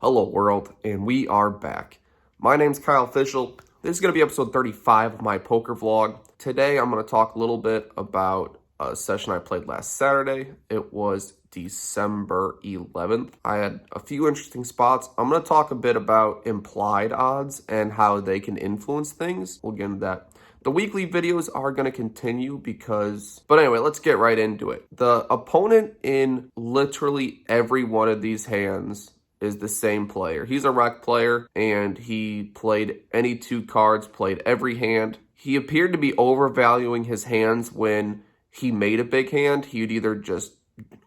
Hello world, and we are back. My name's Kyle Fischl. This is going to be episode 35 of my poker vlog. Today I'm going to talk a little bit about a session I played last Saturday. It was December 11th. I had a few interesting spots. I'm going to talk a bit about implied odds and how they can influence things. We'll get into that. The weekly videos are going to continue but anyway, let's get right into it. The opponent in literally every one of these hands is the same player. He's a rec player, and he played any two cards, played every hand. He appeared to be overvaluing his hands when he made a big hand. He'd either just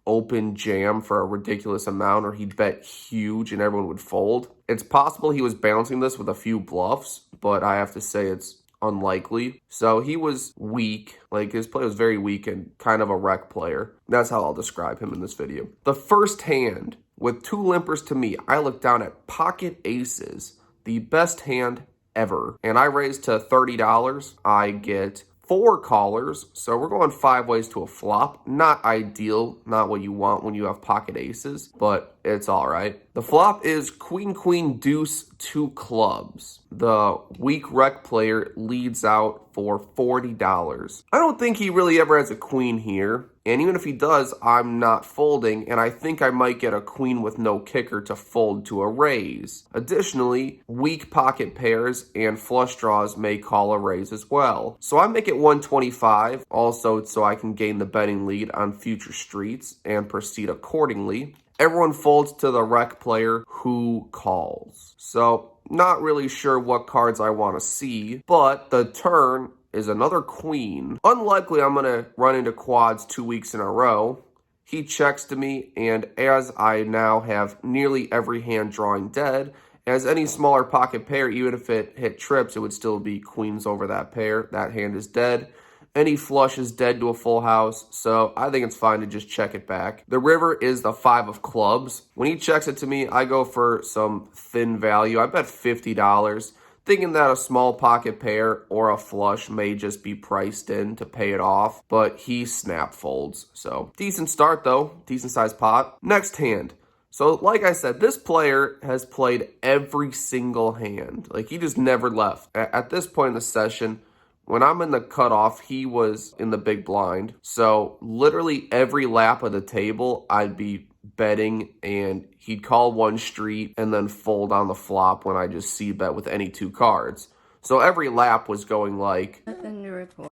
open jam for a ridiculous amount, or he'd bet huge and everyone would fold. It's possible he was balancing this with a few bluffs, but I have to say it's unlikely. So he was weak. Like, his play was very weak and kind of a wreck player. That's how I'll describe him in this video. The first hand, with two limpers to me, I look down at pocket aces, the best hand ever. And I raise to $30. I get 4 callers, so we're going 5 ways to a flop. Not ideal, not what you want when you have pocket aces, but it's all right. The flop is queen, queen, deuce, 2 clubs. The weak rec player leads out for $40. I don't think he really ever has a queen here. And even if he does, I'm not folding, and I think I might get a queen with no kicker to fold to a raise. Additionally, weak pocket pairs and flush draws may call a raise as well. So I make it 125, also so I can gain the betting lead on future streets and proceed accordingly. Everyone folds to the rec player who calls. So not really sure what cards I want to see, but the turn is another queen. Unlikely I'm going to run into quads 2 weeks in a row. He checks to me, and as I now have nearly every hand drawing dead, as any smaller pocket pair, even if it hit trips, it would still be queens over that pair. That hand is dead. Any flush is dead to a full house, so I think it's fine to just check it back. The river is the 5 of clubs. When he checks it to me, I go for some thin value. I bet $50. Thinking that a small pocket pair or a flush may just be priced in to pay it off, but he snap folds. So decent start though, decent sized pot. Next hand. So like I said, this player has played every single hand. Like, he just never left. At this point in the session, when I'm in the cutoff, he was in the big blind. So literally every lap of the table, I'd be betting, and he'd call one street and then fold on the flop when I just c-bet with any 2 cards. So every lap was going like... Nothing to report.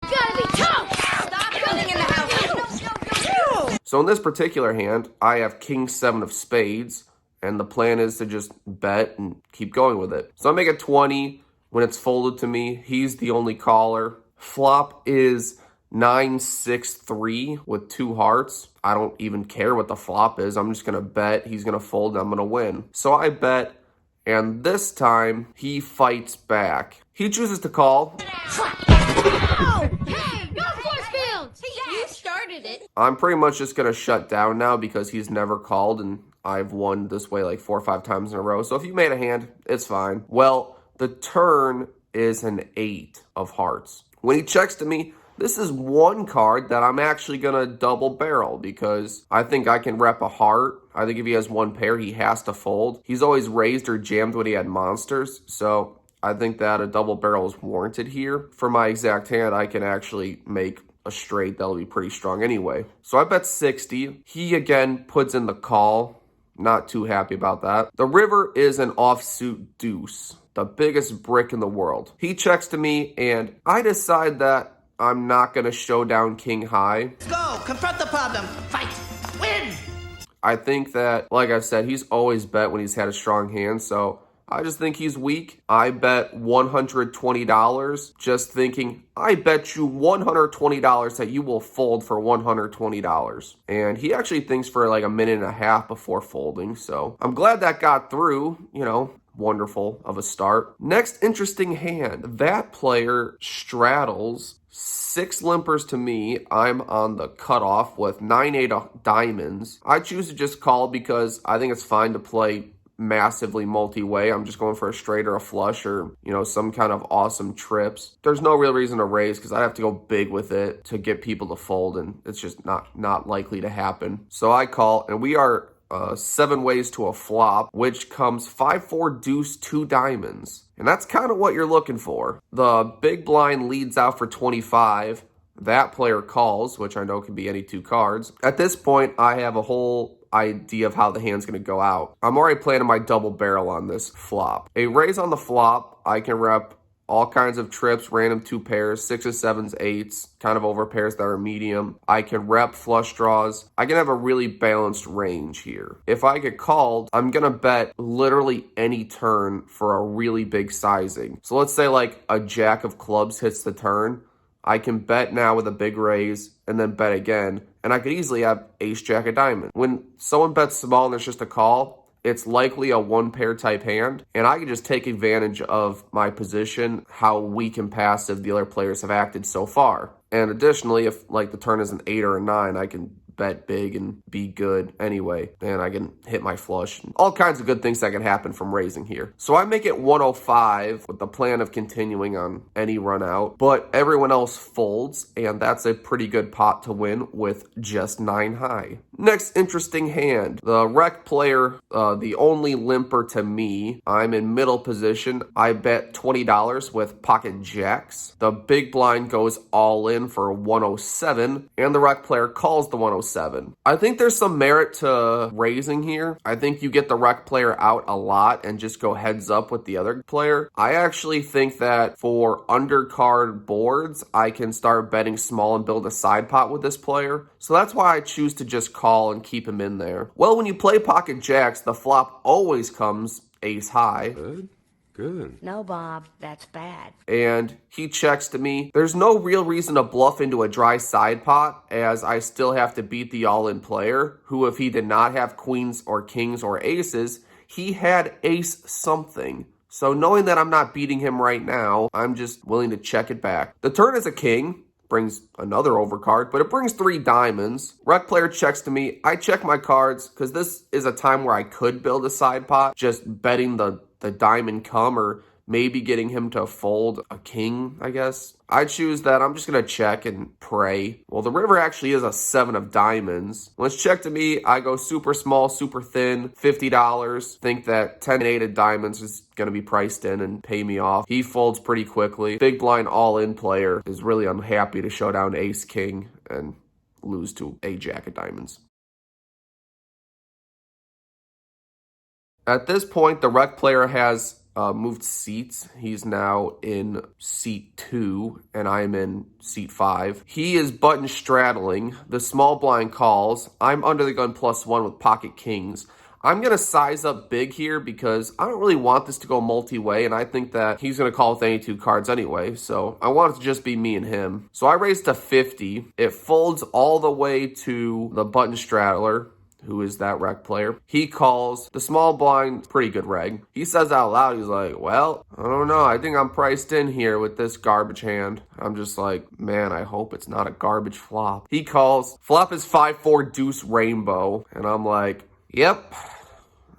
You gotta be tough! Stop running in the house! So in this particular hand, I have king 7 of spades, and the plan is to just bet and keep going with it. So I make it 20 when it's folded to me. He's the only caller. Flop is 9-6-3 with 2 hearts. I don't even care what the flop is. I'm just going to bet. He's going to fold and I'm going to win. So I bet, and this time he fights back. He chooses to call. Oh! Hey, no force fields! You started it. I'm pretty much just going to shut down now because he's never called, and I've won this way like 4 or 5 times in a row. So if you made a hand, it's fine. Well, the turn is an 8 of hearts. When he checks to me, this is one card that I'm actually going to double barrel because I think I can rep a heart. I think if he has one pair, he has to fold. He's always raised or jammed when he had monsters, so I think that a double barrel is warranted here. For my exact hand, I can actually make a straight that'll be pretty strong anyway. So I bet 60. He again puts in the call. Not too happy about that. The river is an offsuit deuce, the biggest brick in the world. He checks to me, and I decide that I'm not going to show down king high. Let's go! Confront the problem! Fight! Win! I think that, like I've said, he's always bet when he's had a strong hand, so I just think he's weak. I bet $120, just thinking, I bet you $120 that you will fold for $120. And he actually thinks for like a minute and a half before folding, so I'm glad that got through, you know. Wonderful of a start. Next interesting hand. That player straddles 6 limpers to me. I'm on the cutoff with 9-8 of diamonds. I choose to just call because I think it's fine to play massively multi-way. I'm just going for a straight or a flush or, some kind of awesome trips. There's no real reason to raise because I have to go big with it to get people to fold, and it's just not likely to happen. So I call, and we are 7 ways to a flop, which comes 5-4 deuce 2 diamonds. And that's kind of what you're looking for. The big blind leads out for 25. That player calls, which I know can be any 2 cards. At this point, I have a whole idea of how the hand's going to go out. I'm already planning my double barrel on this flop. A raise on the flop, I can rep all kinds of trips, random 2 pairs, 6s, 7s, 8s, kind of over pairs that are medium. I can rep flush draws. I can have a really balanced range here. If I get called, I'm going to bet literally any turn for a really big sizing. So let's say like a jack of clubs hits the turn. I can bet now with a big raise and then bet again. And I could easily have ace jack of diamond. When someone bets small and there's just a call, it's likely a 1-pair type hand, and I can just take advantage of my position, how weak and passive the other players have acted so far. And additionally, if like the turn is an 8 or a 9, I can bet big and be good anyway, and I can hit my flush. All kinds of good things that can happen from raising here. So I make it 105 with the plan of continuing on any run out, but everyone else folds, and that's a pretty good pot to win with just 9 high. Next interesting hand, the rec player, the only limper to me. I'm in middle position. I bet $20 with pocket jacks. The big blind goes all in for 107, and the rec player calls the 107. I think there's some merit to raising here. I think you get the rec player out a lot and just go heads up with the other player. I actually think that for undercard boards, I can start betting small and build a side pot with this player. So that's why I choose to just call and keep him in there. Well, when you play pocket jacks, the flop always comes ace high. Good. No, Bob, that's bad. And he checks to me. There's no real reason to bluff into a dry side pot, as I still have to beat the all-in player, who if he did not have queens or kings or aces, he had ace something. So knowing that I'm not beating him right now, I'm just willing to check it back. The turn is a king. Brings another overcard, but it brings 3 diamonds. Rec player checks to me. I check my cards because this is a time where I could build a side pot, just betting the diamond come or maybe getting him to fold a king, I guess. I choose that I'm just going to check and pray. Well, the river actually is a 7 of diamonds. When it's checked to me, I go super small, super thin, $50. Think that 10 and 8 of diamonds is going to be priced in and pay me off. He folds pretty quickly. Big blind all-in player is really unhappy to show down ace king and lose to a jack of diamonds. At this point, the rec player has moved seats. He's now in seat 2, and I'm in seat 5. He is button straddling. The small blind calls. I'm under the gun +1 with pocket kings. I'm going to size up big here because I don't really want this to go multi-way, and I think that he's going to call with any 2 cards anyway, so I want it to just be me and him. So I raise to 50. It folds all the way to the button straddler, who is that rec player. He calls. The small blind, pretty good reg. He says out loud, he's like, well, I don't know. I think I'm priced in here with this garbage hand. I'm just like, man, I hope it's not a garbage flop. He calls. Flop is 5-4 deuce rainbow. And I'm like, yep,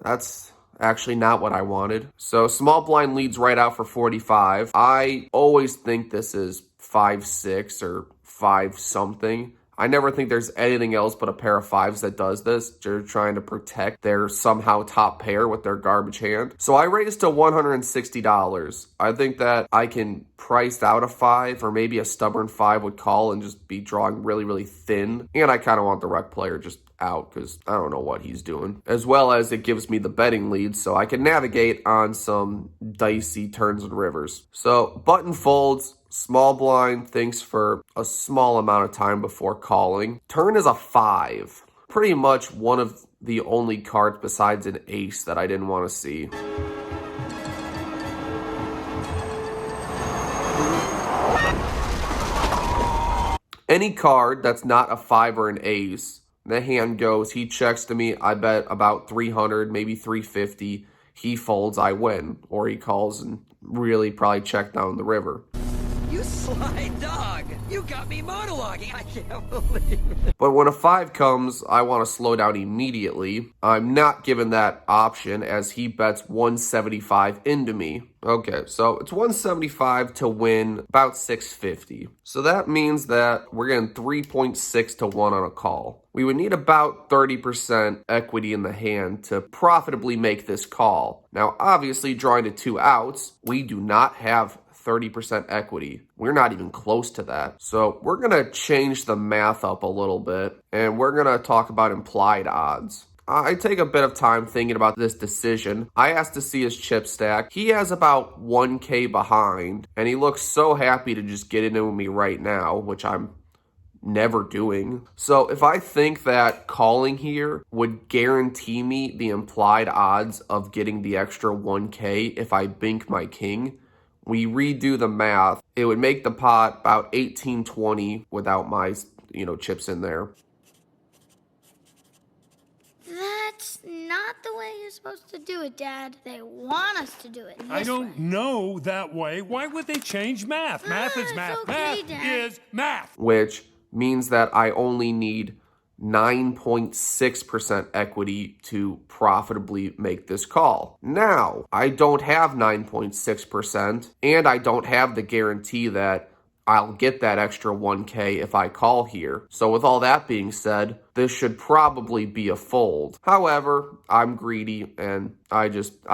that's actually not what I wanted. So small blind leads right out for 45. I always think this is 5-6 or 5 something. I never think there's anything else but a pair of 5s that does this. They're trying to protect their somehow top pair with their garbage hand. So I raised to $160. I think that I can price out a 5 or maybe a stubborn 5 would call and just be drawing really, really thin. And I kind of want the rec player just out because I don't know what he's doing. As well as it gives me the betting lead so I can navigate on some dicey turns and rivers. So button folds. Small blind thinks for a small amount of time before calling. Turn is a 5. Pretty much one of the only cards besides an ace that I didn't want to see. Any card that's not a 5 or an ace, the hand goes, he checks to me, I bet about 300, maybe 350. He folds, I win. Or he calls and really probably check down the river. You sly dog. You got me monologuing. I can't believe it. But when a 5 comes, I want to slow down immediately. I'm not given that option as he bets 175 into me. Okay, so it's 175 to win about 650. So that means that we're getting 3.6 to 1 on a call. We would need about 30% equity in the hand to profitably make this call. Now, obviously, drawing to 2 outs, we do not have 30% equity. We're not even close to that. So we're going to change the math up a little bit, and we're going to talk about implied odds. I take a bit of time thinking about this decision. I asked to see his chip stack. He has about 1K behind, and he looks so happy to just get into me right now, which I'm never doing. So if I think that calling here would guarantee me the implied odds of getting the extra 1K if I bink my king, we redo the math, it would make the pot about 18-20 without my, chips in there. That's not the way you're supposed to do it, Dad. They want us to do it this I don't way. know that way. Why would they change math? Math is It's math. okay, Math Dad. is math. Which means that I only need 9.6% equity to profitably make this call. Now, I don't have 9.6%, and I don't have the guarantee that I'll get that extra 1K if I call here. So with all that being said, this should probably be a fold. However, I'm greedy, and I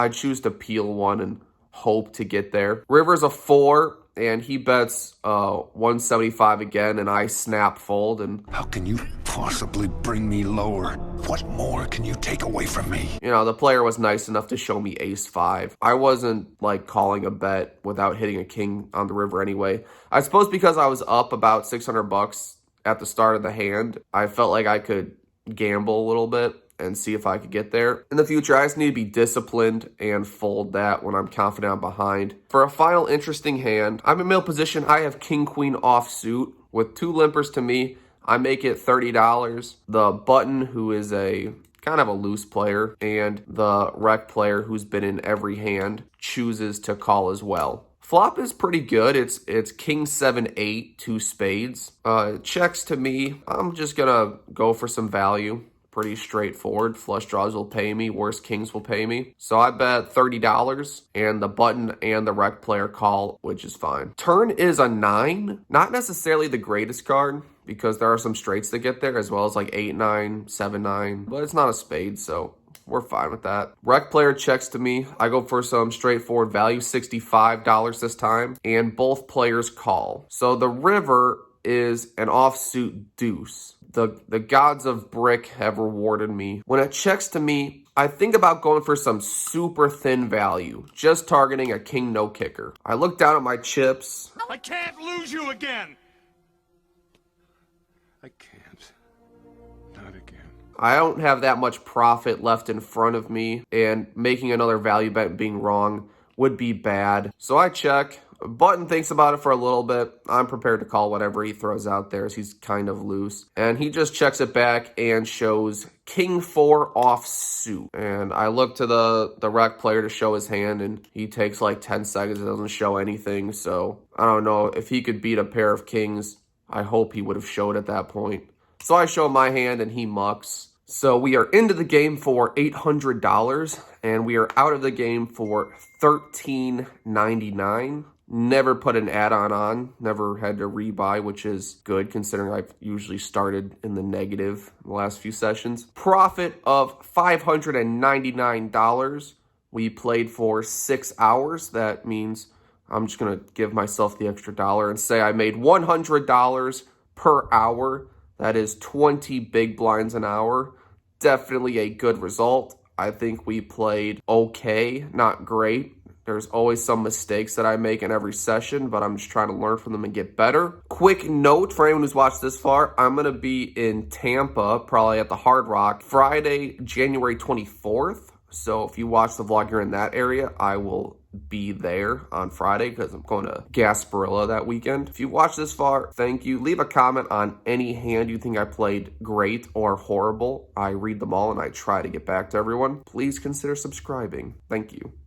choose to peel one and hope to get there. River's a 4, and he bets 175 again, and I snap fold. And how can you possibly bring me lower? What more can you take away from me? The player was nice enough to show me ace-5. I wasn't calling a bet without hitting a king on the river anyway. I suppose because I was up about $600 at the start of the hand, I felt like I could gamble a little bit and see if I could get there. In the future, I just need to be disciplined and fold that when I'm confident I'm behind. For a final interesting hand, I'm in middle position. I have king-queen offsuit. With 2 limpers to me, I make it $30. The button, who is a kind of a loose player, and the rec player, who's been in every hand, chooses to call as well. Flop is pretty good. It's king 7-8, 2 spades. It checks to me. I'm just gonna go for some value. Pretty straightforward. Flush draws will pay me. Worst kings will pay me. So I bet $30, and the button and the rec player call, which is fine. Turn is a 9. Not necessarily the greatest card, because there are some straights that get there, as well as 8-9, 7-9. But it's not a spade, so we're fine with that. Rec player checks to me. I go for some straightforward value, $65 this time, and both players call. So the river is an offsuit deuce. The gods of brick have rewarded me. When it checks to me, I think about going for some super thin value, just targeting a king no kicker. I look down at my chips. I can't lose you again. I can't. Not again. I don't have that much profit left in front of me, and making another value bet and being wrong would be bad. So I check. Button thinks about it for a little bit. I'm prepared to call whatever he throws out there, as he's kind of loose. And he just checks it back and shows king 4 offsuit. And I look to the rec player to show his hand, and he takes 10 seconds and doesn't show anything. So I don't know if he could beat a pair of kings. I hope he would have showed at that point. So I show my hand, and he mucks. So we are into the game for $800, and we are out of the game for $13.99. Never put an add-on on, never had to rebuy, which is good considering I've usually started in the negative in the last few sessions. Profit of $599. We played for 6 hours. That means I'm just going to give myself the extra dollar and say I made $100 per hour. That is 20 big blinds an hour. Definitely a good result. I think we played okay, not great. There's always some mistakes that I make in every session, but I'm just trying to learn from them and get better. Quick note for anyone who's watched this far, I'm going to be in Tampa, probably at the Hard Rock, Friday, January 24th. So if you watch the vlog, you're in that area, I will be there on Friday because I'm going to Gasparilla that weekend. If you watched this far, thank you. Leave a comment on any hand you think I played great or horrible. I read them all and I try to get back to everyone. Please consider subscribing. Thank you.